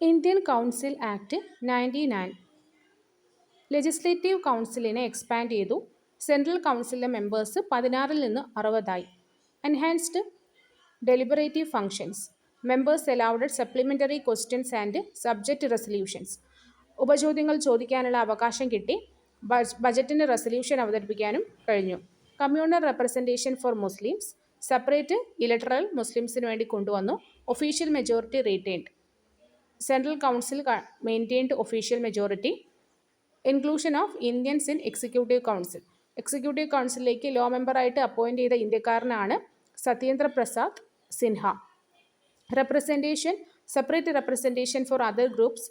Indian council act 99 legislative കൗൺസിലിനെ expand ചെയ്തു. Central കൗൺസിലിലെ മെമ്പേഴ്സ് 16 നിന്ന് 60ആയി. Enhanced deliberative functions. Members allowed supplementary questions and subject resolutions. ഉപചോദ്യങ്ങൾ ചോദിക്കാനുള്ള അവകാശം കിട്ടി. ബജറ്റിന് റെസൊല്യൂഷൻ അവതരിപ്പിക്കാനും കഴിഞ്ഞു. Communal representation for Muslims. Separate electoral മുസ്ലിംസിന് വേണ്ടി കൊണ്ടുവന്നു. Official majority retained. Central council maintained official majority. Inclusion of Indians in executive council. Executive കൗൺസിലിലേക്ക് ലോ മെമ്പറായിട്ട് അപ്പോയിൻറ്റ് ചെയ്ത ഇന്ത്യക്കാരനാണ് Satyendra Prasad Sinha. Representation, separate representation for other groups,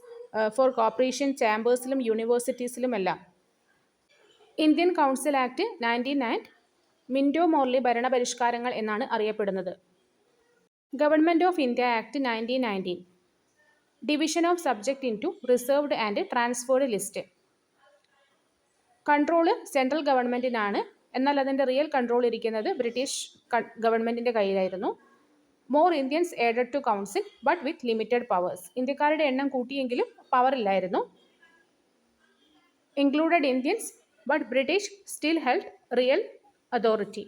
for corporation ചാമ്പേഴ്സിലും യൂണിവേഴ്സിറ്റീസിലുമെല്ലാം. Indian council act 99 Minto Morley ഭരണപരിഷ്കാരങ്ങൾ എന്നാണ് അറിയപ്പെടുന്നത്. Government of India act 1919 division of subject into reserved and transferred list. Control central ഗവൺമെൻറ്റിനാണ്, എന്നാൽ അതിൻ്റെ റിയൽ കൺട്രോൾ ഇരിക്കുന്നത് ബ്രിട്ടീഷ് ഗവൺമെൻറ്റിൻ്റെ കയ്യിലായിരുന്നു. More Indians added to council but with limited powers. ഇന്ത്യക്കാരുടെ എണ്ണം കൂട്ടിയെങ്കിലും പവർ ഇല്ലായിരുന്നു. Included Indians but British still held real authority.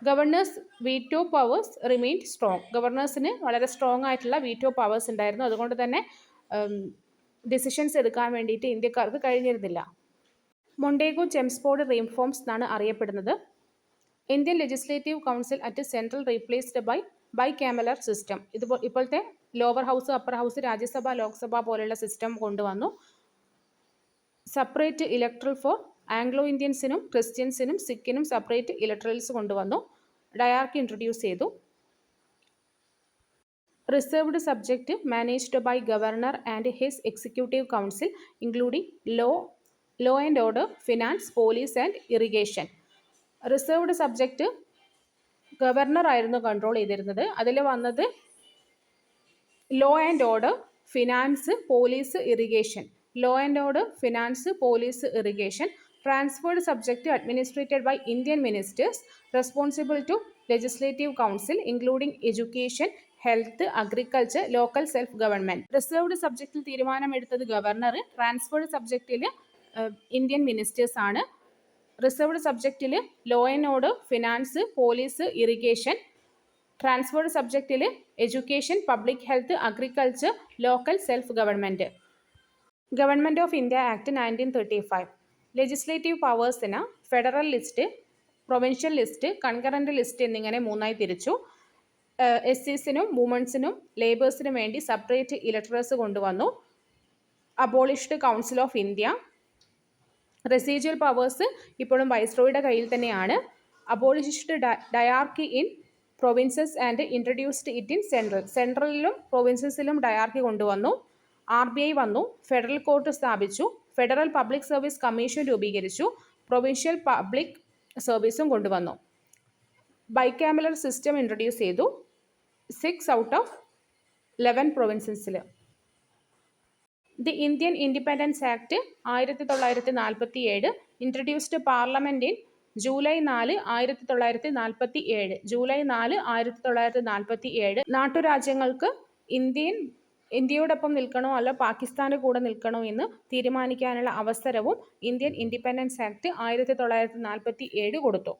Governors veto powers remained strong. ഗവർണേഴ്സിന് വളരെ സ്ട്രോങ് ആയിട്ടുള്ള വീറ്റോ പവേഴ്സ് ഉണ്ടായിരുന്നു. അതുകൊണ്ട് തന്നെ ഡിസിഷൻസ് എടുക്കാൻ വേണ്ടിയിട്ട് ഇന്ത്യക്കാർക്ക് കഴിഞ്ഞിരുന്നില്ല. മൊണ്ടേഗോ ചെംസ്ഫോർഡ് റീഫോംസ് എന്നാണ് അറിയപ്പെടുന്നത്. Indian legislative council at central replaced by cameral system. ഇപ്പോഴത്തെ lower house, upper house, Rajya Sabha, Lok Sabha പോലെയുള്ള സിസ്റ്റം കൊണ്ടുവന്നു. സെപ്പറേറ്റ് ഇലക്ട്രൽ ഫോർ ആംഗ്ലോ ഇന്ത്യൻസിനും ക്രിസ്ത്യൻസിനും സിഖിനും സെപ്പറേറ്റ് ഇലക്ട്രൽസ് കൊണ്ടുവന്നു. ഡയാർക്കി ഇൻട്രൊഡ്യൂസ് ചെയ്തു. Reserved subject managed by governor and his executive council including law and order, finance, police and irrigation. Reserved subject governor ആയിരുന്നു control ചെയ്തിരുന്നത്. അതിൽ വന്നത് law and order, finance, police, irrigation. Law and order, finance, police, irrigation. Transferred subject administered by Indian ministers responsible to legislative council including education, health, agriculture, local self government. Reserved സബ്ജക്റ്റിൽ തീരുമാനമെടുത്തത് governor, transferred സബ്ജക്റ്റിൽ Indian ministers ആണ്. Reserved സബ്ജക്റ്റിൽ law and order, finance, police, irrigation. Transferred സബ്ജക്റ്റിൽ education, public health, agriculture, local self government. Government of India act 1935 legislative പവേഴ്സിന് federal list, provincial list, concurrent list എന്നിങ്ങനെ മൂന്നായി തിരിച്ചു. എസ്.സിസിനും വുമൺസിനും ലേബേഴ്സിനും വേണ്ടി സെപ്പറേറ്റ് ഇലക്ടറേഴ്സ് കൊണ്ടുവന്നു. Abolished council of India. Residual powers ഇപ്പോഴും വൈസ്രോയുടെ കയ്യിൽ തന്നെയാണ്. Abolished dyarchy in provinces and introduced it in central. സെൻട്രലിലും പ്രൊവിൻസസിലും ഡയാർക്കി കൊണ്ടുവന്നു. RBI വന്നു. ഫെഡറൽ കോർട്ട് സ്ഥാപിച്ചു. ഫെഡറൽ പബ്ലിക് സർവീസ് കമ്മീഷൻ രൂപീകരിച്ചു. പ്രൊവിൻഷ്യൽ പബ്ലിക് സർവീസും കൊണ്ടുവന്നു. ബൈക്യാമലർ സിസ്റ്റം ഇൻട്രൊഡ്യൂസ് ചെയ്തു 6 ഔട്ട് ഓഫ് 11 പ്രൊവിൻസസിൽ. The Indian independence act 1947 introduced parliament in July 4, 1947. July 4, 1947 നാട്ടുരാജ്യങ്ങൾക്ക് ഇന്ത്യയോടൊപ്പം നിൽക്കണോ അല്ല പാകിസ്ഥാൻ്റെ കൂടെ നിൽക്കണോ എന്ന് തീരുമാനിക്കാനുള്ള അവസരവും ഇന്ത്യൻ ഇൻഡിപെൻഡൻസ് ആക്ട് 1947 കൊടുത്തു.